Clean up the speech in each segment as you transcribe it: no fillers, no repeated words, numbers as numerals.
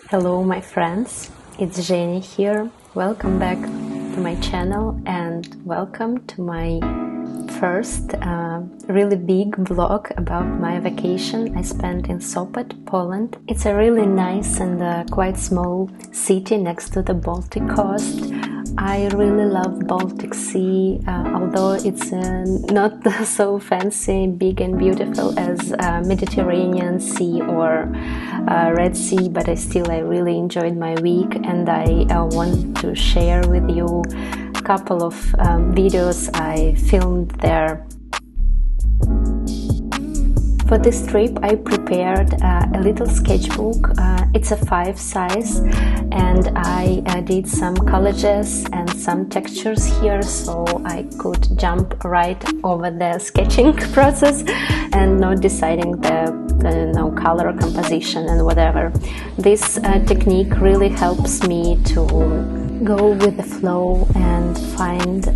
Hello my friends, it's Jenya here. Welcome back to my channel and welcome to my first really big vlog about my vacation I spent in Sopot, Poland. It's a really nice and quite small city next to the Baltic coast. I really love Baltic Sea, although it's not so fancy, big and beautiful as Mediterranean Sea or Red Sea, but I really enjoyed my week, and I want to share with you a couple of videos I filmed there. For this trip I prepared a little sketchbook. It's a 5 size, and I did some collages and some textures here so I could jump right over the sketching process and not deciding the color composition and whatever. This technique really helps me to go with the flow and find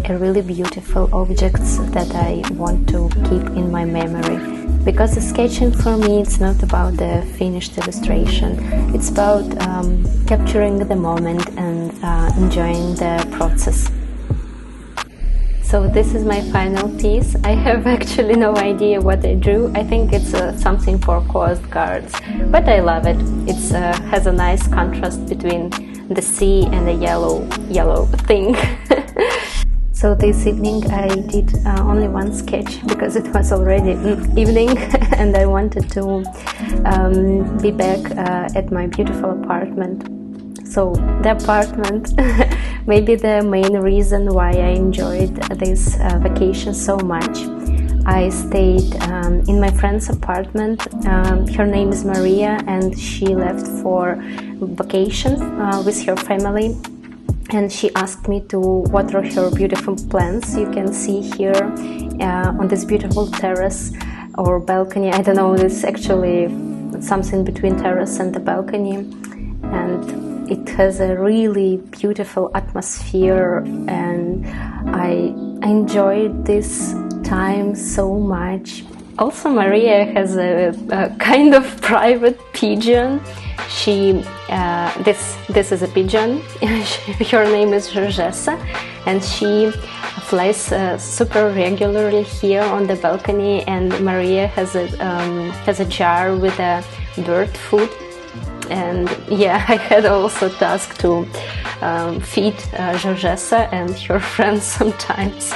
a really beautiful objects that I want to keep in my memory. Because the sketching for me, it's not about the finished illustration, it's about capturing the moment and enjoying the process. So this is my final piece. I have actually no idea what I drew. I think it's something for coast guards, but I love it. It has a nice contrast between the sea and the yellow thing. So this evening I did only one sketch because it was already evening and I wanted to be back at my beautiful apartment. So the apartment, maybe the main reason why I enjoyed this vacation so much. I stayed in my friend's apartment. Her name is Maria and she left for vacation with her family. And she asked me to water her beautiful plants. You can see here on this beautiful terrace or balcony. I don't know, it's actually something between terrace and the balcony. And it has a really beautiful atmosphere and I enjoyed this time so much. Also, Maria has a kind of private pigeon. This is a pigeon. Her name is Jenya, and she flies super regularly here on the balcony. And Maria has a jar with bird food. And yeah, I had also task to feed Jenya and her friends sometimes.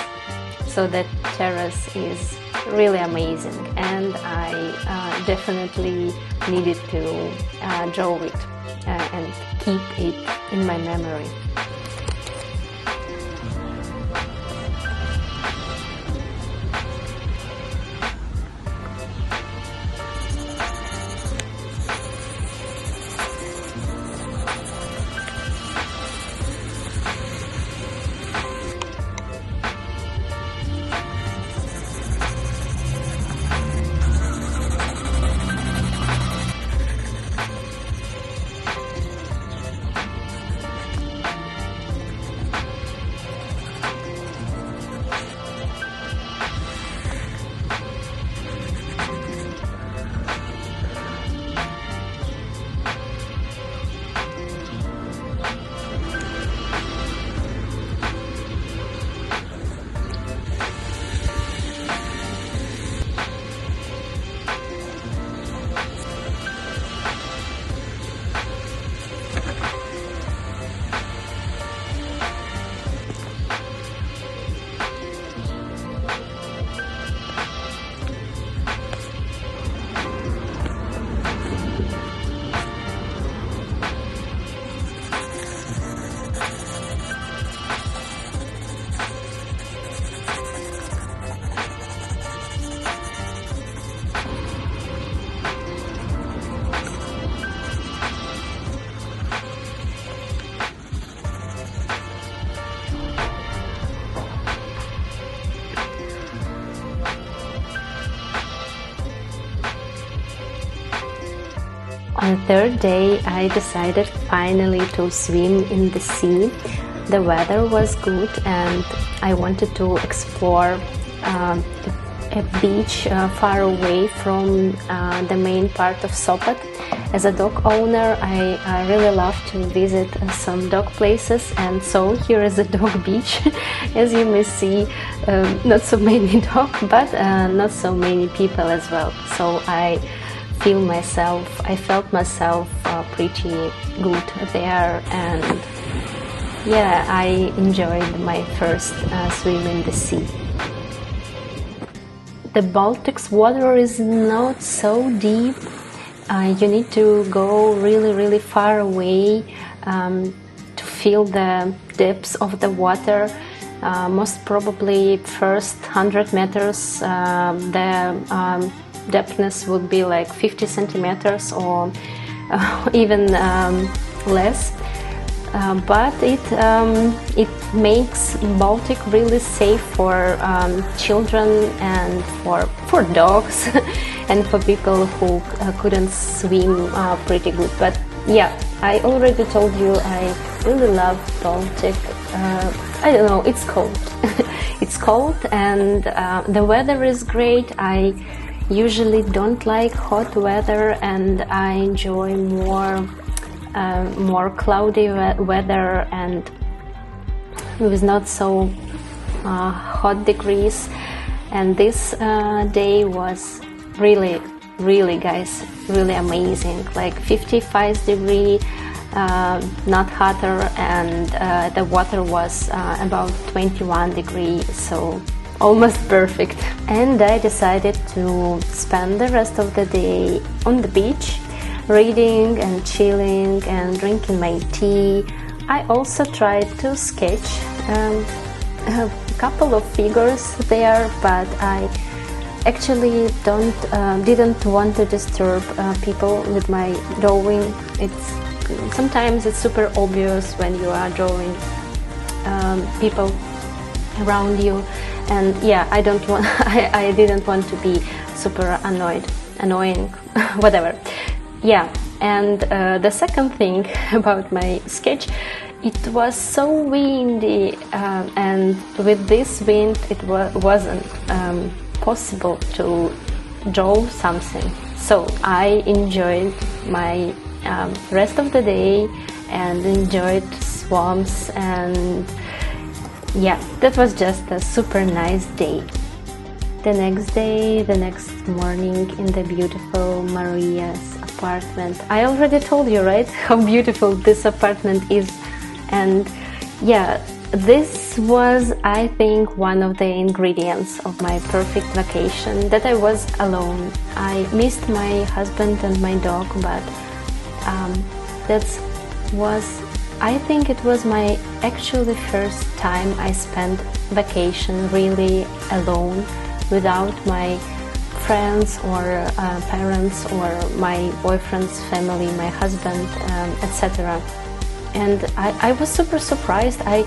So that terrace is really amazing, and I definitely needed to draw it and keep it in my memory. On the third day, I decided finally to swim in the sea. The weather was good and I wanted to explore a beach far away from the main part of Sopot. As a dog owner, I really love to visit some dog places, and so here is a dog beach. As you may see, not so many dogs, but not so many people as well. So I felt myself pretty good there, and yeah, I enjoyed my first swim in the sea. The Baltic's water is not so deep. You need to go really far away to feel the depths of the water. Most probably first 100 meters the depthness would be like 50 centimeters or even less. But it makes Baltic really safe for children and for dogs and for people who couldn't swim pretty good. But yeah, I already told you I really love Baltic. I don't know, it's cold. It's cold, and the weather is great. I usually don't like hot weather, and I enjoy more cloudy weather and with not so hot degrees. And this day was really guys, really amazing, like 55 degree, not hotter, and the water was about 21 degrees, so almost perfect. And I decided to spend the rest of the day on the beach, reading and chilling and drinking my tea. I also tried to sketch a couple of figures there, but I actually didn't want to disturb people with my drawing. Sometimes it's super obvious when you are drawing people around you, and yeah, I didn't want to be super annoying, whatever. Yeah, and the second thing about my sketch, it was so windy, and with this wind it wasn't possible to draw something. So I enjoyed my rest of the day and enjoyed swamps, and yeah, that was just a super nice day. The next morning in the beautiful Maria's apartment. I already told you, right, how beautiful this apartment is. And yeah, this was, I think, one of the ingredients of my perfect vacation, that I was alone. I missed my husband and my dog, but I think it was my actually first time I spent vacation really alone, without my friends or parents or my boyfriend's family, my husband, etc. And I was super surprised. I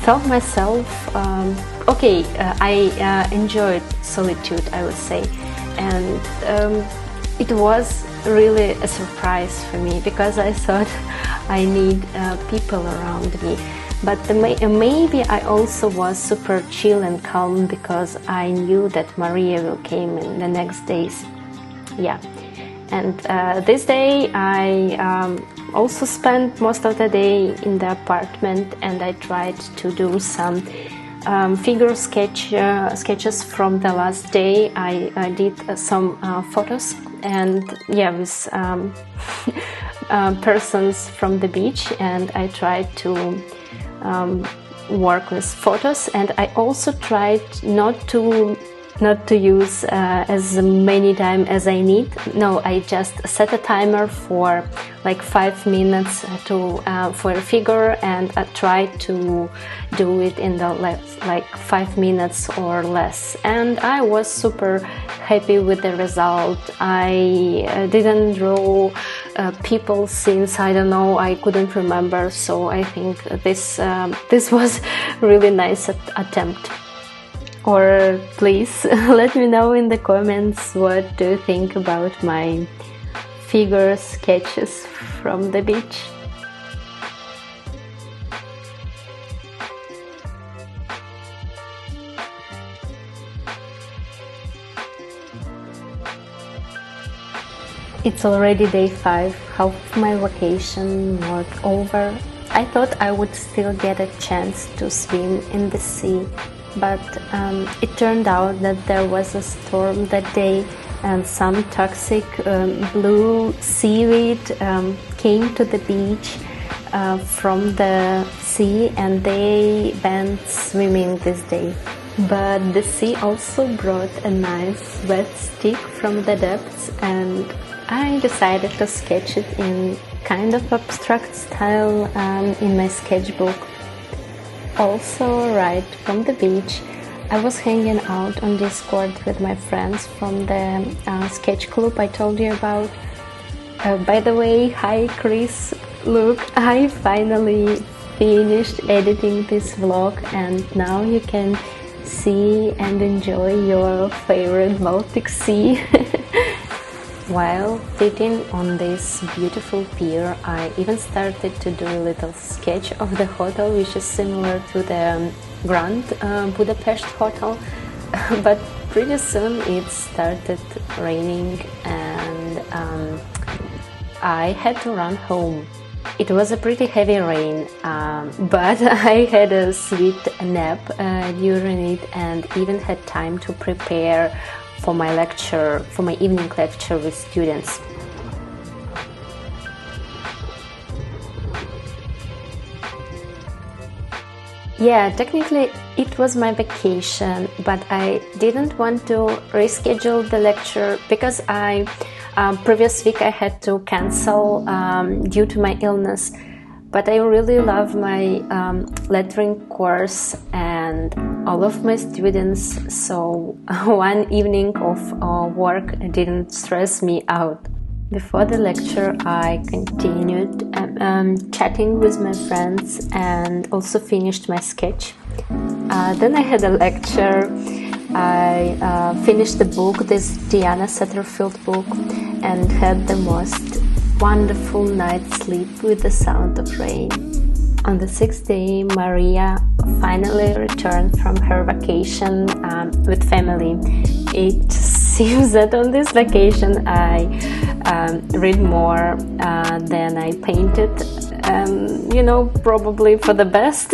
felt myself okay. I enjoyed solitude, I would say, and it was really a surprise for me, because I thought I need people around me. But maybe I also was super chill and calm, because I knew that Maria will come in the next days. Yeah, and this day I also spent most of the day in the apartment, and I tried to do some figure sketches from the last day. I did some photos, and yeah, with persons from the beach, and I tried to work with photos. And I also tried not to use as many time as I need. No, I just set a timer for like 5 minutes for a figure, and I tried to do it in the like 5 minutes or less, and I was super happy with the result. I didn't draw people since, I don't know, I couldn't remember, so I think this was really nice attempt. Or please let me know in the comments what do you think about my figure sketches from the beach. It's already day 5, half of my vacation was over. I thought I would still get a chance to swim in the sea, but it turned out that there was a storm that day and some toxic blue seaweed came to the beach from the sea, and they banned swimming this day. But the sea also brought a nice wet stick from the depths, and I decided to sketch it in kind of abstract style in my sketchbook. Also, right from the beach, I was hanging out on Discord with my friends from the sketch club I told you about. By the way, hi Chris, look, I finally finished editing this vlog and now you can see and enjoy your favorite Baltic Sea. While sitting on this beautiful pier, I even started to do a little sketch of the hotel, which is similar to the Grand Budapest hotel, but pretty soon it started raining and I had to run home. It was a pretty heavy rain, but I had a sweet nap during it and even had time to prepare for my lecture, for my evening lecture with students. Yeah, technically it was my vacation, but I didn't want to reschedule the lecture because previous week I had to cancel due to my illness. But I really love my lettering course and all of my students, so one evening of work didn't stress me out. Before the lecture, I continued chatting with my friends and also finished my sketch. Then I had a lecture. I finished the book, this Diana Satterfield book, and had the most wonderful night's sleep with the sound of rain. On the 6th day, Maria finally returned from her vacation with family. It seems that on this vacation I read more than I painted, probably for the best.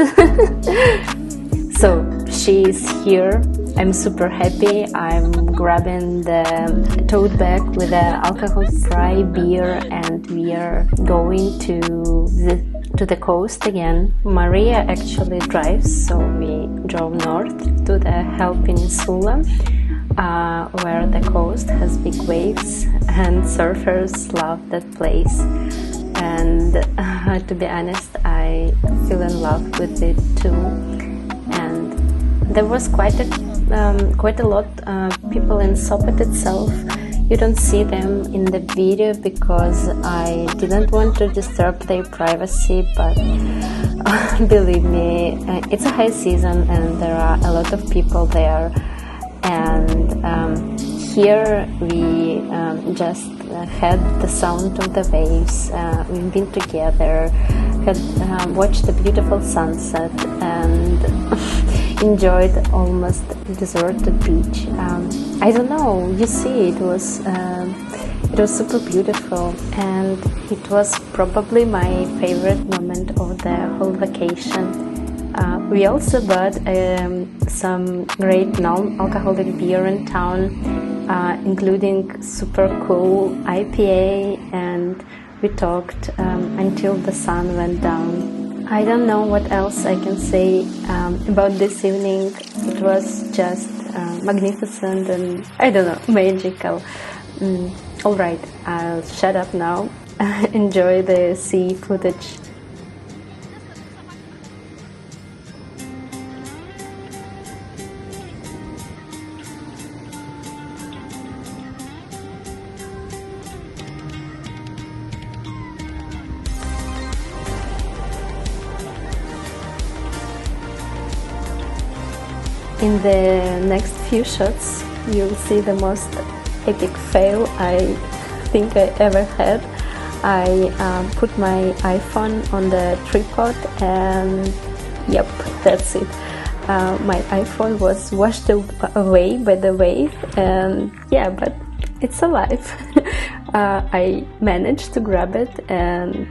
So she's here. I'm super happy. I'm grabbing the tote bag with the alcohol-free beer and we are going to the coast again. Maria actually drives, so we drove north to the Hell Peninsula, where the coast has big waves and surfers love that place. And to be honest, I feel in love with it too. And there was quite a lot of people in Sopot itself. You don't see them in the video because I didn't want to disturb their privacy, but believe me, it's a high season and there are a lot of people there. And here we just had the sound of the waves. We've been together, had watched the beautiful sunset and enjoyed almost deserted beach. I don't know, you see, it was super beautiful and it was probably my favorite moment of the whole vacation. We also bought some great non-alcoholic beer in town, including super cool IPA, and we talked until the sun went down. I don't know what else I can say about this evening. It was just magnificent and, I don't know, magical. Alright, I'll shut up now. Enjoy the sea footage. In the next few shots, you'll see the most epic fail I think I ever had. I put my iPhone on the tripod and yep, that's it. My iPhone was washed away by the wave and yeah, but it's alive. I managed to grab it, and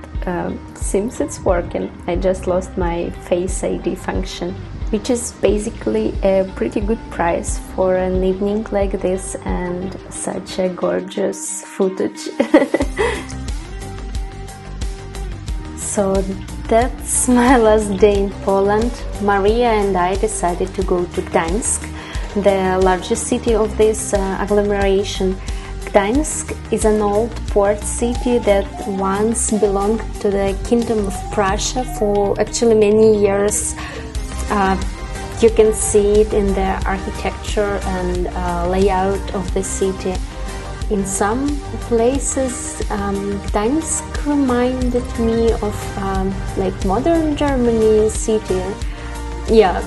seems it's working. I just lost my Face ID function, which is basically a pretty good price for an evening like this and such a gorgeous footage. So that's my last day in Poland. Maria and I decided to go to Gdańsk, the largest city of this agglomeration. Gdańsk is an old port city that once belonged to the Kingdom of Prussia for actually many years. You can see it in the architecture and layout of the city. In some places, Gdańsk reminded me of like modern Germany city. Yeah,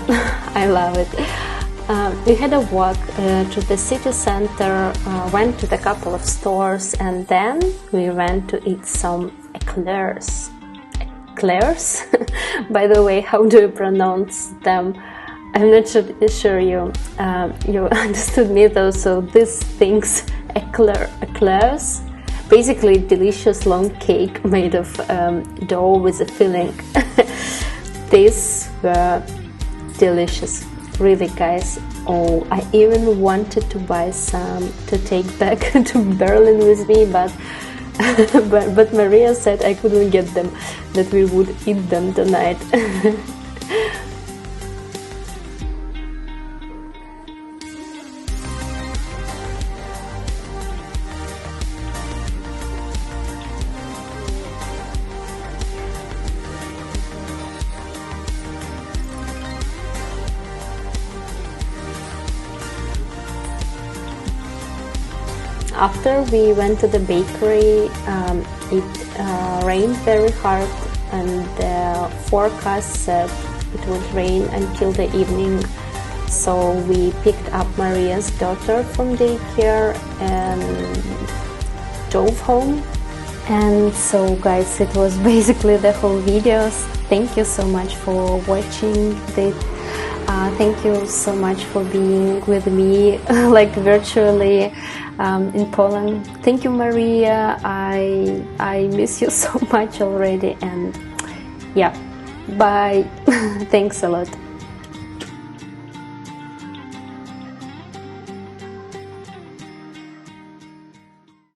I love it. We had a walk to the city center, went to the couple of stores, and then we went to eat some eclairs. Eclairs? By the way, how do you pronounce them? I'm not sure you understood me though. So these things, eclairs, basically delicious long cake made of dough with a filling. These were delicious, really, guys. Oh, I even wanted to buy some to take back to Berlin with me, but but Maria said I couldn't get them, that we would eat them tonight. After we went to the bakery, it rained very hard, and the forecast said it would rain until the evening. So we picked up Maria's daughter from daycare and drove home. And so, guys, it was basically the whole video. Thank you so much for watching this. Thank you so much for being with me, like virtually, in Poland. Thank you, Maria. I miss you so much already, and yeah, bye. Thanks a lot.